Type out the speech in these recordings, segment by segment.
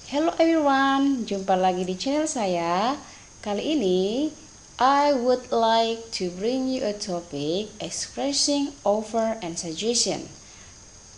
Hello everyone, jumpa lagi di channel saya. Kali ini I would like to bring you a topic expressing offer and suggestion.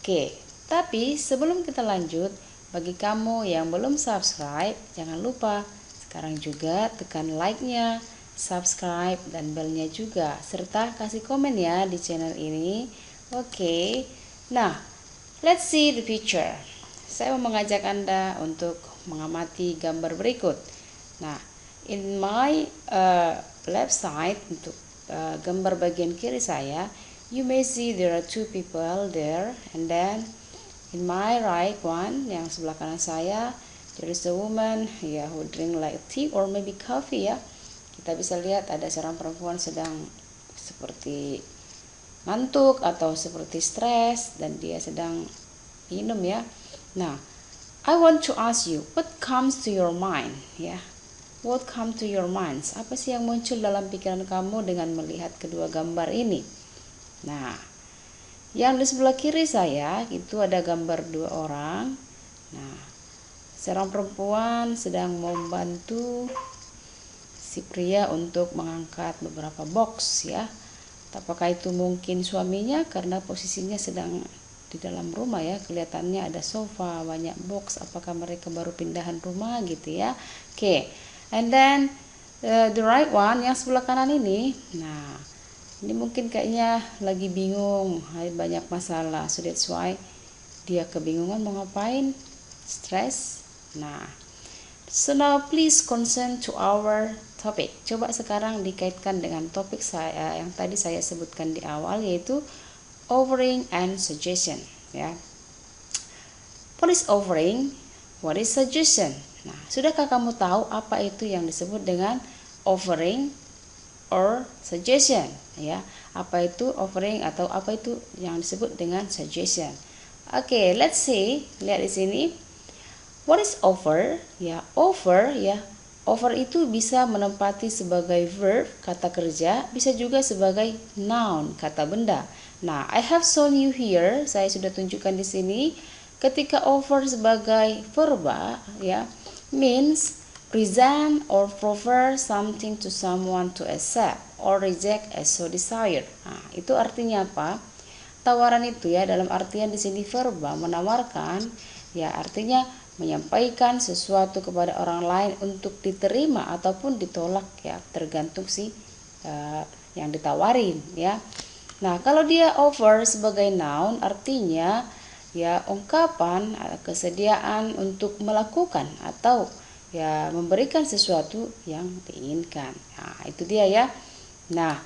Oke, tapi sebelum kita lanjut, bagi kamu yang belum subscribe, jangan lupa sekarang juga tekan like-nya, subscribe dan bell-nya juga, serta kasih komen ya di channel ini. Oke, nah let's see the picture. Saya mau mengajak Anda untuk mengamati gambar berikut. Nah, in my left side, untuk gambar bagian kiri saya, you may see there are two people there, and then in my right one, yang sebelah kanan saya, there is a woman who drink like tea or maybe coffee ya. Kita bisa lihat ada seorang perempuan sedang seperti ngantuk atau seperti stres dan dia sedang minum ya. Nah, I want to ask you, what comes to your mind ya? What come to your minds? Apa sih yang muncul dalam pikiran kamu dengan melihat kedua gambar ini? Nah, yang di sebelah kiri saya itu ada gambar dua orang. Nah, seorang perempuan sedang membantu si pria untuk mengangkat beberapa box ya. Apakah itu mungkin suaminya karena posisinya sedang di dalam rumah ya, kelihatannya ada sofa, banyak box, apakah mereka baru pindahan rumah gitu ya. Oke, and then the right one, yang sebelah kanan ini, nah ini mungkin kayaknya lagi bingung, banyak masalah, so that's why dia kebingungan mau ngapain, stress. Nah, so now please concern to our topic. Coba sekarang dikaitkan dengan topik saya yang tadi saya sebutkan di awal, yaitu offering and suggestion ya. What is offering? What is suggestion? Nah, sudahkah kamu tahu apa itu yang disebut dengan offering or suggestion ya? Apa itu offering atau apa itu yang disebut dengan suggestion? Oke, let's see. Lihat di sini. What is offer? Ya, offer ya. Offer itu bisa menempati sebagai verb, kata kerja, bisa juga sebagai noun, kata benda. Nah, I have shown you here, saya sudah tunjukkan di sini, ketika offer sebagai verba ya, means present or proffer something to someone to accept or reject as so desired. Nah, itu artinya apa? Tawaran itu ya, dalam artian di sini verba menawarkan ya, artinya menyampaikan sesuatu kepada orang lain untuk diterima ataupun ditolak ya, tergantung si yang ditawarin ya. Nah, kalau dia offer sebagai noun artinya ya ungkapan kesediaan untuk melakukan atau ya memberikan sesuatu yang diinginkan. Nah, itu dia ya. Nah,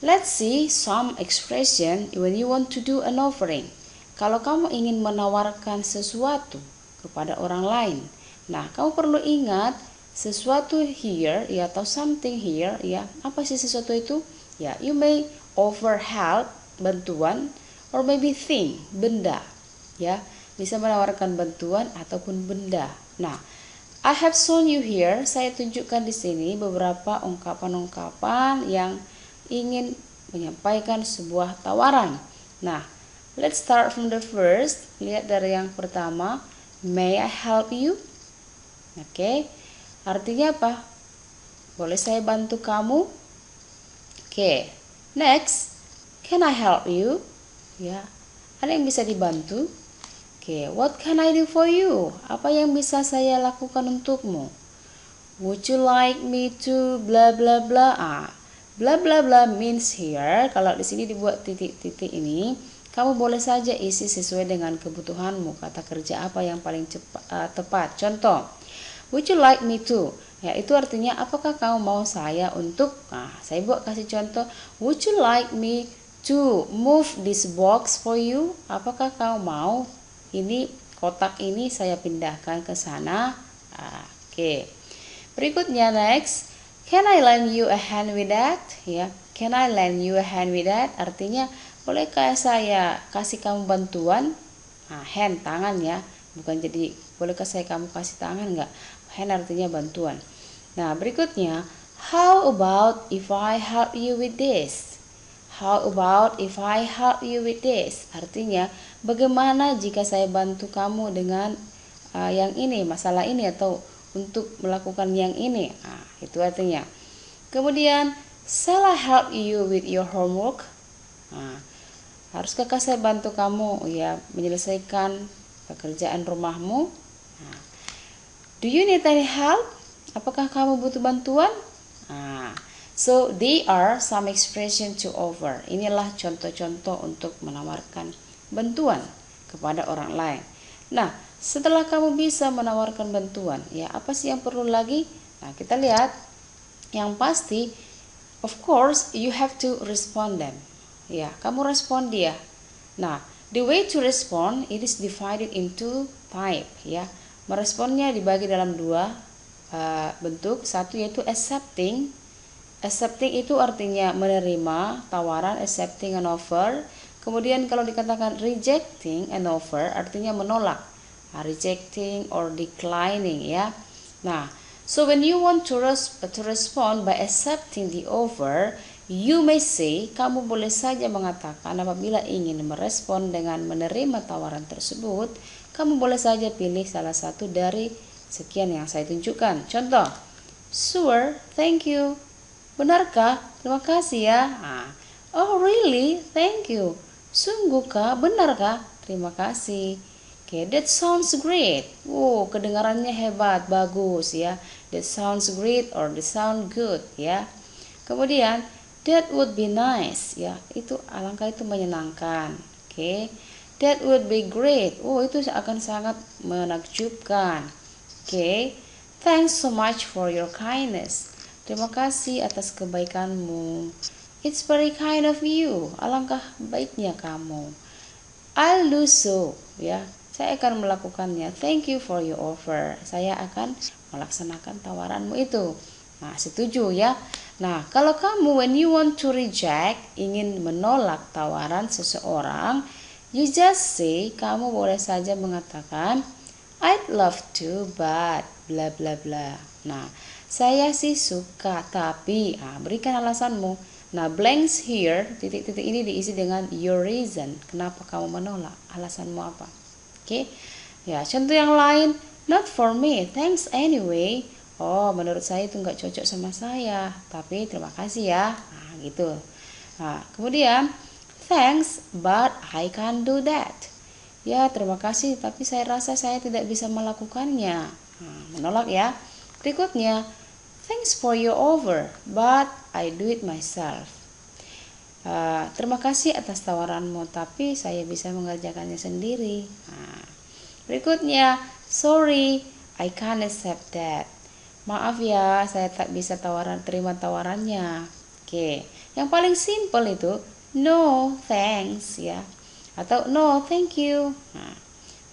let's see some expression when you want to do an offering. Kalau kamu ingin menawarkan sesuatu kepada orang lain. Nah, kamu perlu ingat sesuatu here ya, atau something here ya. Apa sih sesuatu itu? Ya, you may offer help, bantuan, or maybe thing, benda. Ya, bisa menawarkan bantuan ataupun benda. Nah, I have shown you here, saya tunjukkan di sini beberapa ungkapan-ungkapan yang ingin menyampaikan sebuah tawaran. Nah, let's start from the first. Lihat dari yang pertama, may I help you? Oke, artinya apa? Boleh saya bantu kamu? Oke, next, can I help you? Ya, ada yang bisa dibantu? Oke, what can I do for you? Apa yang bisa saya lakukan untukmu? Would you like me to bla bla bla? Bla bla bla means here. Kalau di sini dibuat titik-titik ini, kamu boleh saja isi sesuai dengan kebutuhanmu. Kata kerja apa yang paling tepat? Contoh, would you like me to? Ya, itu artinya apakah kamu mau saya untuk? Nah, saya buat kasih contoh. Would you like me to move this box for you? Apakah kamu mau ini kotak ini saya pindahkan ke sana? Oke. Berikutnya next. Can I lend you a hand with that? Ya, can I lend you a hand with that? Artinya, bolehkah saya kasih kamu bantuan? Nah, hand tangan ya, bukan jadi bolehkah saya kamu kasih tangan, enggak? Hand artinya bantuan. Nah, berikutnya, how about if I help you with this? How about if I help you with this? Artinya, bagaimana jika saya bantu kamu dengan yang ini, masalah ini, atau untuk melakukan yang ini. Nah, itu artinya. Kemudian, shall I help you with your homework? Nah, haruskah saya bantu kamu ya menyelesaikan pekerjaan rumahmu? Nah, do you need any help? Apakah kamu butuh bantuan? Nah, so they are some expression to offer. Inilah contoh-contoh untuk menawarkan bantuan kepada orang lain. Nah, setelah kamu bisa menawarkan bantuan, ya apa sih yang perlu lagi? Nah, kita lihat. Yang pasti, of course, you have to respond them. Ya, kamu respon dia. Nah, the way to respond it is divided into type. Ya, meresponnya dibagi dalam dua bentuk. Satu yaitu accepting. Accepting itu artinya menerima tawaran, accepting an offer. Kemudian kalau dikatakan rejecting an offer artinya menolak, rejecting or declining ya. Nah, so when you want to respond by accepting the offer, you may say, kamu boleh saja mengatakan apabila ingin merespon dengan menerima tawaran tersebut, kamu boleh saja pilih salah satu dari sekian yang saya tunjukkan. Contoh, sure, thank you. Benarkah? Terima kasih ya. Nah, oh really? Thank you. Sungguhkah? Benarkah? Terima kasih. Okay, that sounds great. Wow, kedengarannya hebat, bagus ya. That sounds great or that sound good ya. Kemudian, that would be nice ya. Itu alangkah itu menyenangkan. Okay. That would be great. Oh, itu akan sangat menakjubkan. Okay. Thanks so much for your kindness. Terima kasih atas kebaikanmu. It's very kind of you. Alangkah baiknya kamu. I'll do so. Ya, saya akan melakukannya. Thank you for your offer. Saya akan melaksanakan tawaranmu itu. Nah, setuju ya. Nah, kalau kamu when you want to reject, ingin menolak tawaran seseorang, you just say, kamu boleh saja mengatakan, I'd love to, but bla bla bla. Nah, saya sih suka, tapi berikan alasanmu. Nah, blanks here, titik-titik ini diisi dengan your reason. Kenapa kamu menolak? Alasanmu apa? Oke. Ya, contoh yang lain, not for me, thanks anyway. Oh, menurut saya itu nggak cocok sama saya, tapi terima kasih ya. Nah, gitu. Nah, kemudian, thanks, but I can't do that. Ya, terima kasih, tapi saya rasa saya tidak bisa melakukannya. Nah, menolak ya. Berikutnya, thanks for your offer, but I do it myself. Terima kasih atas tawaranmu, tapi saya bisa mengerjakannya sendiri. Nah, berikutnya, sorry, I can't accept that. Maaf ya, saya tak bisa terima tawarannya. Oke, yang paling simple itu no thanks ya, atau no thank you. Nah,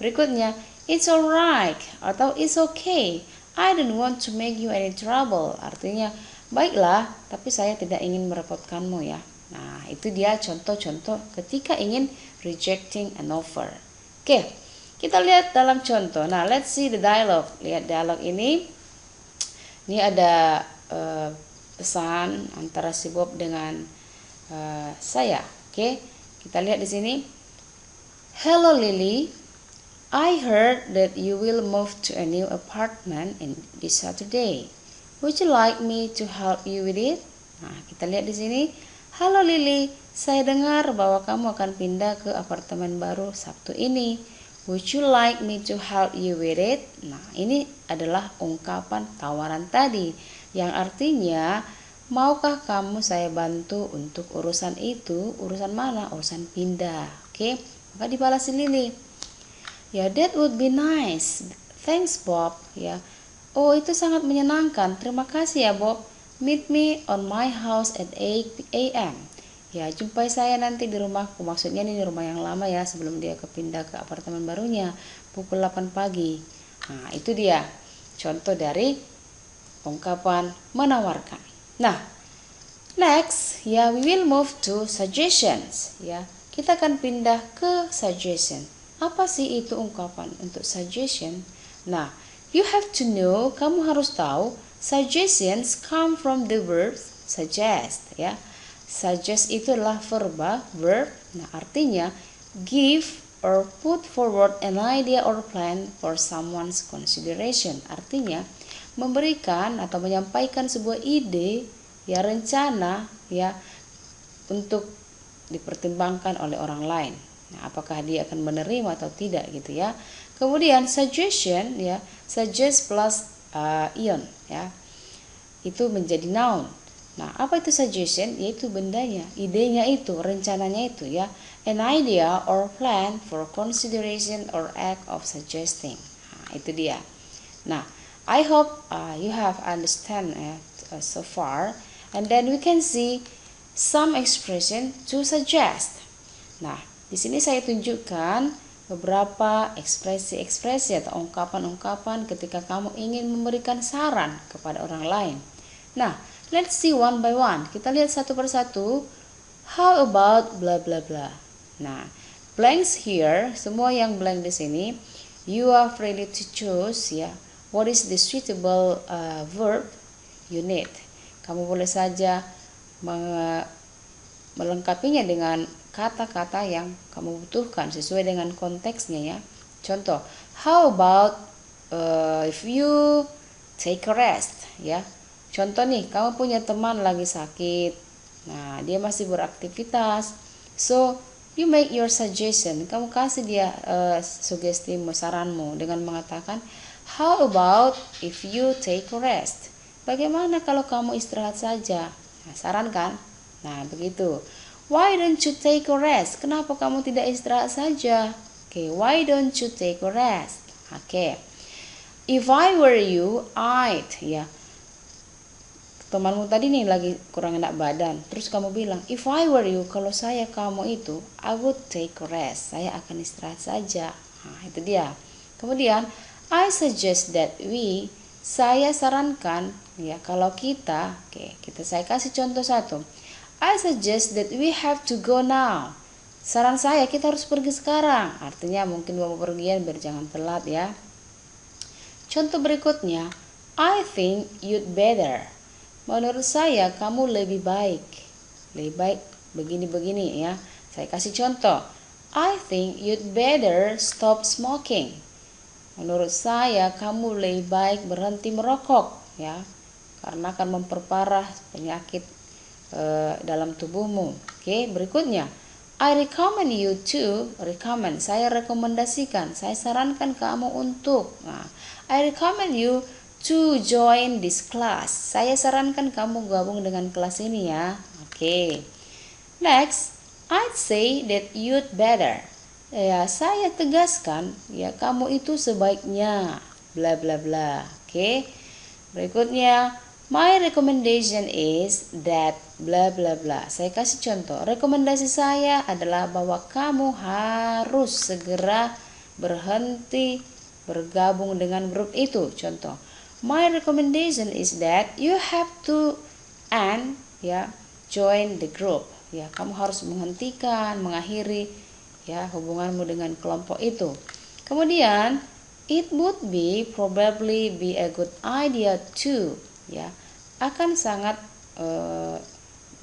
berikutnya, it's alright atau it's okay. I don't want to make you any trouble. Artinya, baiklah, tapi saya tidak ingin merepotkanmu ya. Nah, itu dia contoh-contoh ketika ingin rejecting an offer. Oke, kita lihat dalam contoh. Nah, let's see the dialogue. Lihat dialog ini. Ini ada pesan antara si Bob dengan saya. Oke, kita lihat di sini. Hello Lily, I heard that you will move to a new apartment this Saturday. Would you like me to help you with it? Nah, kita lihat di sini. Halo Lily, saya dengar bahwa kamu akan pindah ke apartemen baru Sabtu ini. Would you like me to help you with it? Nah, ini adalah ungkapan tawaran tadi, yang artinya, maukah kamu saya bantu untuk urusan itu? Urusan mana? Urusan pindah. Oke, maka dibalas Lily. Ya, that would be nice. Thanks Bob. Ya, oh itu sangat menyenangkan. Terima kasih ya Bob. Meet me on my house at 8 a.m. Ya, jumpai saya nanti di rumahku. Maksudnya ini di rumah yang lama ya, sebelum dia kepindah ke apartemen barunya, pukul 8 pagi. Nah, itu dia contoh dari ungkapan menawarkan. Nah, next, ya we will move to suggestions. Ya, kita akan pindah ke suggestion. Apa sih itu ungkapan untuk suggestion? Nah, you have to know, kamu harus tahu, suggestions come from the verb suggest ya. Suggest itu adalah verb. Nah, artinya give or put forward an idea or plan for someone's consideration. Artinya, memberikan atau menyampaikan sebuah ide, ya rencana, ya untuk dipertimbangkan oleh orang lain. Nah, apakah dia akan menerima atau tidak gitu ya. Kemudian suggestion, ya, suggest plus ion, ya. Itu menjadi noun. Nah, apa itu suggestion? Yaitu bendanya, idenya itu, rencananya itu ya. An idea or plan for consideration or act of suggesting. Nah, itu dia. Nah, I hope you have understand it so far. And then we can see some expression to suggest. Nah, di sini saya tunjukkan beberapa ekspresi-ekspresi atau ungkapan-ungkapan ketika kamu ingin memberikan saran kepada orang lain. Nah, let's see one by one. Kita lihat satu persatu. How about blah blah blah. Nah, blanks here, semua yang blank di sini, you are free to choose ya. What is the suitable verb you need? Kamu boleh saja melengkapinya dengan kata-kata yang kamu butuhkan sesuai dengan konteksnya ya. Contoh, how about if you take a rest ya. Contoh nih, kamu punya teman lagi sakit. Nah, dia masih beraktivitas. So, you make your suggestion. Kamu kasih dia sugestimu, saranmu dengan mengatakan, how about if you take a rest? Bagaimana kalau kamu istirahat saja? Nah, saran kan? Nah, begitu. Why don't you take a rest? Kenapa kamu tidak istirahat saja? Oke, why don't you take a rest? Oke. If I were you, I'd ya. Temanmu tadi nih lagi kurang enak badan, terus kamu bilang, if I were you, kalau saya kamu itu, I would take a rest, saya akan istirahat saja. Nah, itu dia. Kemudian, I suggest that we, saya sarankan, ya kalau kita, saya kasih contoh satu. I suggest that we have to go now. Saran saya, kita harus pergi sekarang. Artinya mungkin mau pergian biar jangan telat ya. Contoh berikutnya, I think you'd better. Menurut saya kamu lebih baik begini-begini ya. Saya kasih contoh. I think you'd better stop smoking. Menurut saya kamu lebih baik berhenti merokok ya, karena akan memperparah penyakit dalam tubuhmu. Oke, berikutnya. I recommend you to, recommend, saya rekomendasikan, saya sarankan kamu untuk. Nah, I recommend you to join this class. Saya sarankan kamu gabung dengan kelas ini ya. Oke. Next, I'd say that you'd better. Ya, saya tegaskan ya kamu itu sebaiknya bla bla bla. Oke. Berikutnya, my recommendation is that bla bla bla. Saya kasih contoh. Rekomendasi saya adalah bahwa kamu harus segera berhenti bergabung dengan grup itu. Contoh. My recommendation is that you have to join the group. Ya, kamu harus menghentikan, mengakhiri ya hubunganmu dengan kelompok itu. Kemudian, it would probably be a good idea too. Ya, akan sangat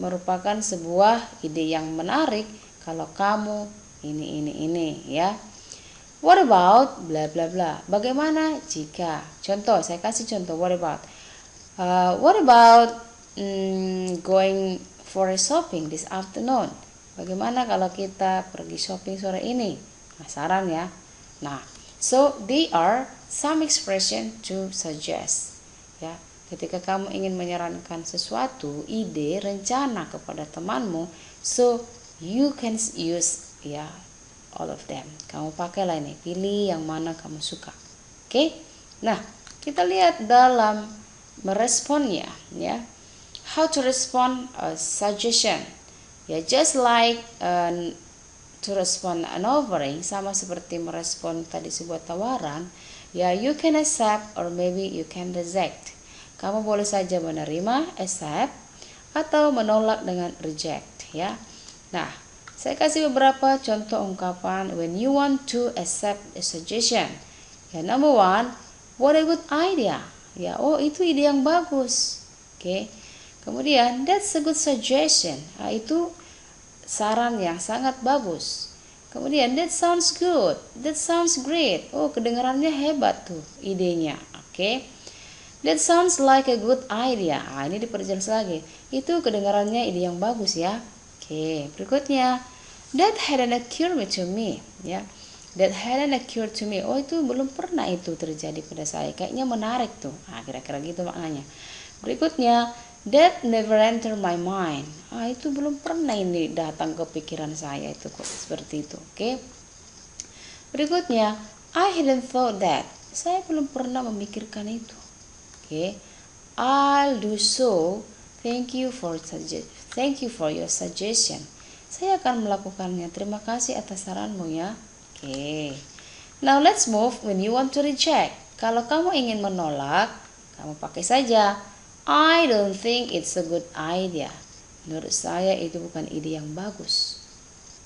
merupakan sebuah ide yang menarik kalau kamu ini ya. What about bla bla bla? Bagaimana jika? Contoh, saya kasih contoh. What about going for a shopping this afternoon? Bagaimana kalau kita pergi shopping sore ini? Nah, saran ya. Nah, so they are some expression to suggest. Ya, ketika kamu ingin menyarankan sesuatu, ide, rencana kepada temanmu, so you can use ya. All of them. Kamu pakailah ini, pilih yang mana kamu suka. Oke? Nah, kita lihat dalam meresponnya ya. How to respond a suggestion. Ya, just like to respond an offering, sama seperti merespon tadi sebuah tawaran, ya you can accept or maybe you can reject. Kamu boleh saja menerima, accept, atau menolak dengan reject ya. Nah, saya kasih beberapa contoh ungkapan when you want to accept a suggestion. Ya, number one, what a good idea. Ya, oh itu ide yang bagus. Oke. Kemudian, that's a good suggestion. Nah, itu saran yang sangat bagus. Kemudian that sounds good, that sounds great. Oh, kedengarannya hebat tuh idenya. Oke. That sounds like a good idea. Ini diperjelas lagi. Itu kedengarannya ide yang bagus ya. Oke, berikutnya. That hadn't occurred to me. Ya. That hadn't occurred to me. Oh, itu belum pernah itu terjadi pada saya. Kayaknya menarik tuh. Kira-kira gitu maknanya. Berikutnya, that never entered my mind. Itu belum pernah ini datang ke pikiran saya itu kok seperti itu. Oke. Berikutnya, I hadn't thought that. Saya belum pernah memikirkan itu. Oke. I'll do so. Thank you for your suggestion. Saya akan melakukannya. Terima kasih atas saranmu ya. Oke. Now let's move when you want to reject. Kalau kamu ingin menolak, kamu pakai saja I don't think it's a good idea. Menurut saya itu bukan ide yang bagus.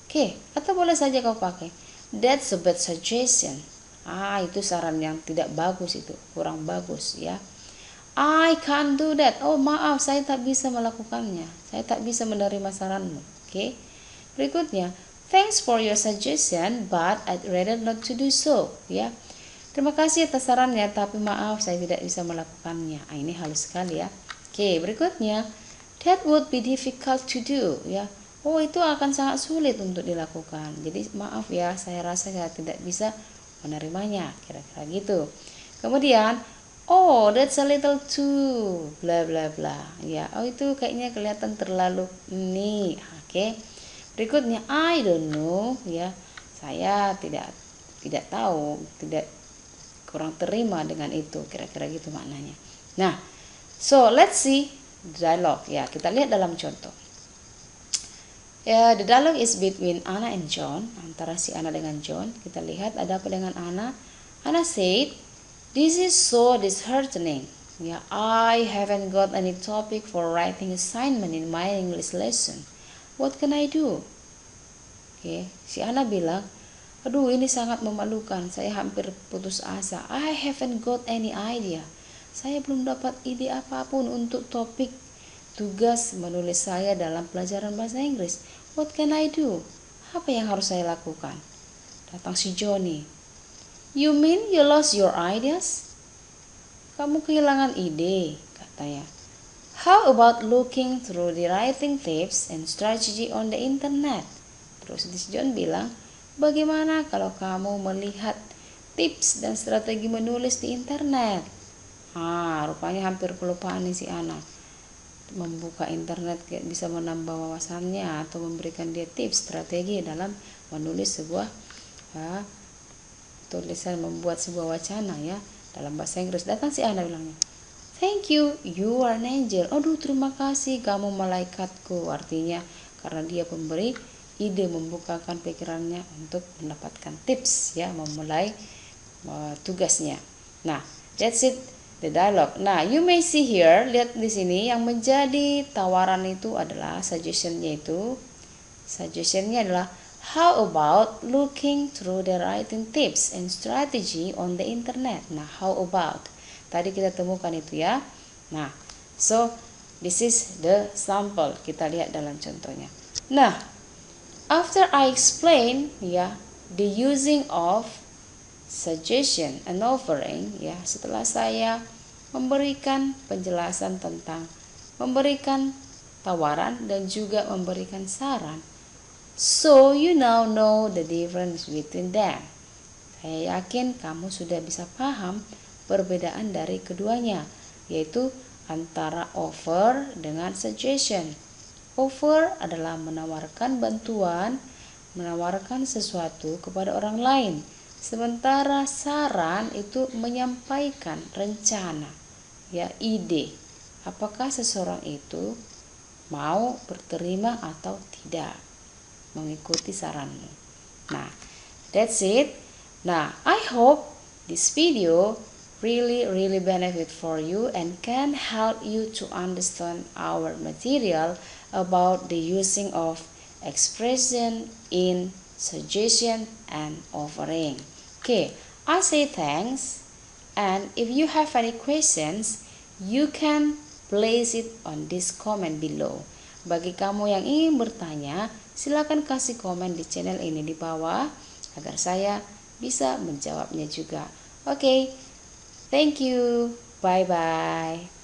Oke, atau boleh saja kau pakai that's a bad suggestion. Itu saran yang tidak bagus, itu kurang bagus ya. I can't do that. Oh maaf, saya tak bisa melakukannya. Saya tak bisa menerima saranmu. Oke. Berikutnya, thanks for your suggestion, but I'd rather not to do so. Ya. Terima kasih atas sarannya, tapi maaf saya tidak bisa melakukannya. Ini halus sekali ya. Oke, berikutnya, that would be difficult to do. Ya. Oh, itu akan sangat sulit untuk dilakukan. Jadi maaf ya, saya rasa saya tidak bisa menerimanya. Kira-kira gitu. Kemudian, oh, that's a little too bla bla bla. Ya, oh itu kayaknya kelihatan terlalu nih. Oke. Berikutnya I don't know ya. Saya tidak tahu, tidak kurang terima dengan itu. Kira-kira gitu maknanya. Nah, so let's see dialogue ya. Kita lihat dalam contoh. The dialogue is between Anna and John, antara si Anna dengan John. Kita lihat ada apa dengan Anna. Anna said, "This is so disheartening. Yeah, I haven't got any topic for writing assignment in my English lesson. What can I do?" Oke, si Anna bilang, "Aduh, ini sangat memalukan. Saya hampir putus asa. I haven't got any idea. Saya belum dapat ide apapun untuk topik tugas menulis saya dalam pelajaran bahasa Inggris. What can I do?" Apa yang harus saya lakukan? Datang si Johnny. "You mean you lost your ideas?" Kamu kehilangan ide, katanya. "How about looking through the writing tips and strategy on the internet?" Terus si John bilang, "Bagaimana kalau kamu melihat tips dan strategi menulis di internet?" Rupanya hampir kelupaan nih si Anna. Membuka internet bisa menambah wawasannya atau memberikan dia tips strategi dalam menulis sebuah tulisan, membuat sebuah wacana ya dalam bahasa Inggris. Datang si Anna bilangnya, "Thank you, you are an angel." Aduh, terima kasih, kamu malaikatku. Artinya karena dia pemberi ide, membukakan pikirannya untuk mendapatkan tips ya, memulai tugasnya. Nah, that's it. The dialogue. Nah, you may see here, lihat di sini yang menjadi tawaran itu adalah suggestionnya adalah how about looking through the writing tips and strategy on the internet. Nah, how about? Tadi kita temukan itu ya. Nah, so this is the sample. Kita lihat dalam contohnya. Nah, after I explain ya the using of suggestion and offering ya, setelah saya memberikan penjelasan tentang memberikan tawaran dan juga memberikan saran, so you now know the difference between them. Saya yakin kamu sudah bisa paham perbedaan dari keduanya, yaitu antara offer dengan suggestion. Offer adalah menawarkan bantuan, menawarkan sesuatu kepada orang lain. Sementara saran itu menyampaikan rencana, ya, ide. Apakah seseorang itu mau berterima atau tidak mengikuti saranmu. Nah, that's it. Nah, I hope this video really benefit for you and can help you to understand our material about the using of expression in suggestion and offering. Okay, I say thanks, and if you have any questions, you can place it on this comment below. Bagi kamu yang ingin bertanya, Silakan kasih komen di channel ini di bawah agar saya bisa menjawabnya juga. Oke, thank you. Bye bye.